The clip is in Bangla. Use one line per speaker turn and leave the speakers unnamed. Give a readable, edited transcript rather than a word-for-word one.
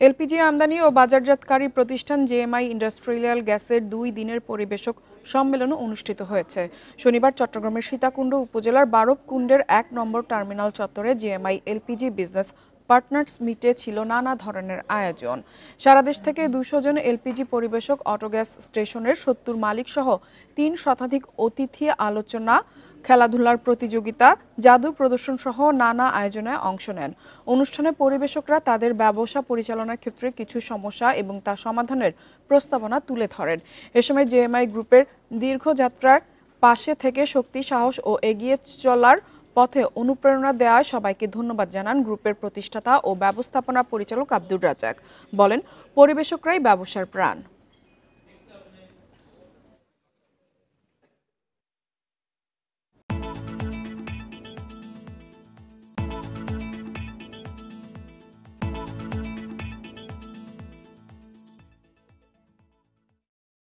এলপিজি আমদানি ও বাজারজাতকারী প্রতিষ্ঠান জেএমআই ইন্ডাস্ট্রিয়াল গ্যাসের 2 দিনের পরিবেশক সম্মেলন অনুষ্ঠিত হয়েছে। শনিবার চট্টগ্রামের সীতাকুণ্ড উপজেলার বারবকুণ্ডের 1 নম্বর টার্মিনাল চত্বরে জেএমআই এলপিজি বিজনেস পার্টনার্স মিটে ছিল নানা ধরনের আয়োজন। সারা দেশ থেকে 200 জন এলপিজি পরিবেশক, অটোগ্যাস স্টেশনের 70 মালিক সহ 3 শতাধিক অতিথি আলোচনা, খেলাধুলার প্রতিযোগিতা, জাদু প্রদর্শন সহ নানা আয়োজনে অংশ নেন। অনুষ্ঠানে পরিবেশকরা তাদের ব্যবসা পরিচালনার ক্ষেত্রে কিছু সমস্যা এবং তা সমাধানের প্রস্তাবনা তুলে ধরেন। এ সময় জেএমআই গ্রুপের দীর্ঘযাত্রার পাশে থেকে শক্তি, সাহস ও এগিয়ে চলার পথে অনুপ্রেরণা দেওয়ায় সবাইকে ধন্যবাদ জানান গ্রুপের প্রতিষ্ঠাতা ও ব্যবস্থাপনা পরিচালক আব্দুর রাজ্জাক। বলেন, পরিবেশকরাই ব্যবসার প্রাণ।